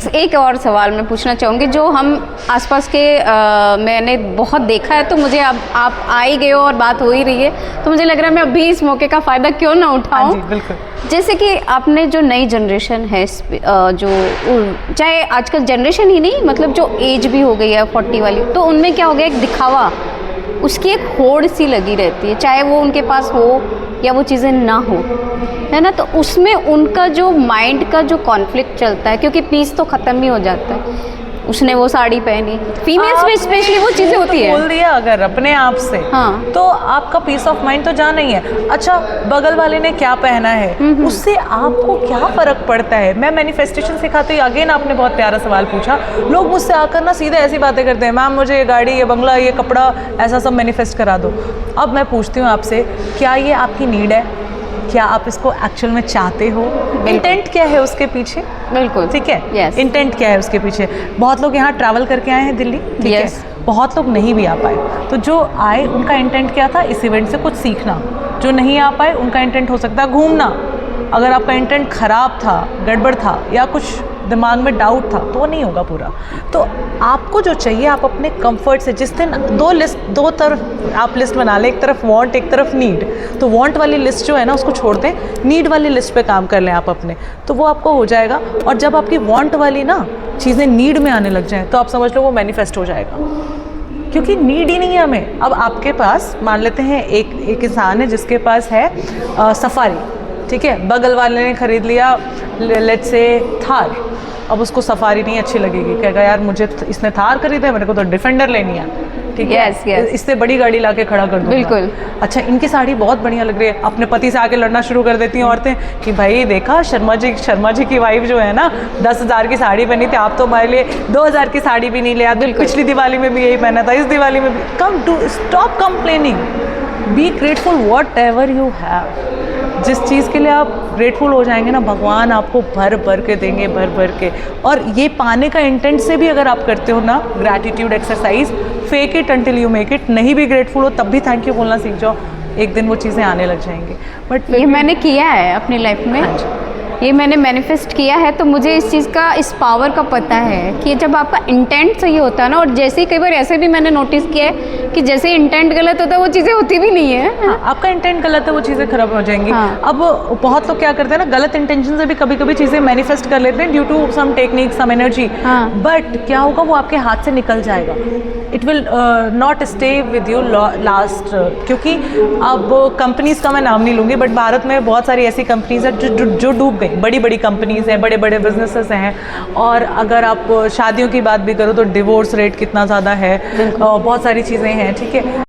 एक और सवाल मैं पूछना चाहूँगी, जो हम आसपास के मैंने बहुत देखा है, तो मुझे अब आप आ ही गए हो और बात हो ही रही है, तो मुझे लग रहा है मैं अभी इस मौके का फ़ायदा क्यों ना उठाऊँ। जी बिल्कुल। जैसे कि आपने जो नई जनरेशन है, जो चाहे आजकल जनरेशन ही नहीं, मतलब जो एज भी हो गई है 40 वाली, तो उनमें क्या हो गया, एक दिखावा, उसकी एक होड़ सी लगी रहती है, चाहे वो उनके पास हो या वो चीज़ें ना हो, है ना। तो उसमें उनका जो माइंड का जो कॉन्फ्लिक्ट चलता है, क्योंकि पीस तो ख़त्म ही हो जाता है। उसने वो साड़ी पहनी, फीमेल्स में स्पेशली वो चीज़ें होती है। बोल दिया अगर अपने आप से, हाँ, तो आपका पीस ऑफ माइंड तो जाना ही है। अच्छा, बगल वाले ने क्या पहना है उससे आपको क्या फ़र्क पड़ता है। मैं मैनिफेस्टेशन सिखाती हूँ। अगेन आपने बहुत प्यारा सवाल पूछा। लोग मुझसे आकर ना सीधे ऐसी बातें करते हैं, मैम मुझे ये गाड़ी, ये बंगला, ये कपड़ा, ऐसा सब मैनिफेस्ट करा दो। अब मैं पूछती हूँ आपसे, क्या ये आपकी नीड है? क्या आप इसको एक्चुअल में चाहते हो? इंटेंट क्या है उसके पीछे? बिल्कुल, ठीक है, yes. इंटेंट क्या है उसके पीछे? बहुत लोग यहाँ ट्रैवल करके आए हैं दिल्ली, ठीक Yes. है, बहुत लोग नहीं भी आ पाए। तो जो आए उनका इंटेंट क्या था? इस इवेंट से कुछ सीखना। जो नहीं आ पाए उनका इंटेंट हो सकता है घूमना। अगर आपका इंटेंट खराब था, गड़बड़ था, या कुछ दिमाग में डाउट था, तो वो नहीं होगा पूरा। तो आपको जो चाहिए, आप अपने कंफर्ट से, जिस दिन दो तरफ आप लिस्ट बना लें, एक तरफ वांट, एक तरफ नीड, तो वांट वाली लिस्ट जो है ना उसको छोड़ दें, नीड वाली लिस्ट पे काम कर लें आप अपने, तो वो आपको हो जाएगा। और जब आपकी वांट वाली ना चीज़ें नीड में आने लग जाएं, तो आप समझ लो वो मैनिफेस्ट हो जाएगा, क्योंकि नीड ही नहीं है हमें। अब आपके पास मान लेते हैं एक इंसान है जिसके पास है सफारी, ठीक है, बगल वाले ने खरीद लिया लेट्स से थार। अब उसको सफारी नहीं अच्छी लगेगी, कहेगा यार मुझे इसने थार खरीदा है, मेरे को तो डिफेंडर लेनी है, ठीक है, yes. इससे बड़ी गाड़ी लाके खड़ा कर दूंगा। बिल्कुल। अच्छा, इनकी साड़ी बहुत बढ़िया लग रही है, अपने पति से आके लड़ना शुरू कर देती हैं औरतें कि भाई देखा शर्मा जी की वाइफ जो है ना 10,000 की साड़ी पहनी थी, आप तो हमारे लिए 2,000 की साड़ी भी नहीं ले आते, पिछली दिवाली में भी यही पहना था, इस दिवाली में भी। Come to stop complaining, be grateful whatever you have. जिस चीज़ के लिए आप ग्रेटफुल हो जाएंगे ना, भगवान आपको भर भर के देंगे, भर भर के। और ये पाने का इंटेंट से भी अगर आप करते हो ना gratitude exercise, fake it until you make it, नहीं भी ग्रेटफुल हो तब भी थैंक यू बोलना सीख जाओ, एक दिन वो चीज़ें आने लग जाएंगी। बट ये मैंने किया है अपनी लाइफ में, ये मैंने मैनिफेस्ट किया है, तो मुझे इस चीज़ का, इस पावर का पता है कि जब आपका इंटेंट सही होता है ना, और जैसे ही कई बार ऐसे भी मैंने नोटिस किया है कि जैसे इंटेंट गलत होता है वो चीज़ें होती भी नहीं है। हाँ, आपका इंटेंट गलत है, वो चीज़ें खराब हो जाएंगी। हाँ। अब बहुत लोग क्या करते हैं ना, गलत इंटेंशन से भी कभी कभी चीज़ें मैनिफेस्ट कर लेते हैं due to some technique, some energy. हाँ। बट क्या होगा, वो आपके हाथ से निकल जाएगा, it will not stay with you last. क्योंकि अब कंपनीज का मैं नाम नहीं लूँगी, बट भारत में बहुत सारी ऐसी कंपनीज है जो डूब गई, बड़ी बड़ी कंपनीज हैं, बड़े बड़े बिजनेसेस हैं। और अगर आप शादियों की बात भी करो तो डिवोर्स रेट कितना ज़्यादा है, बहुत सारी चीज़ें हैं, ठीक है।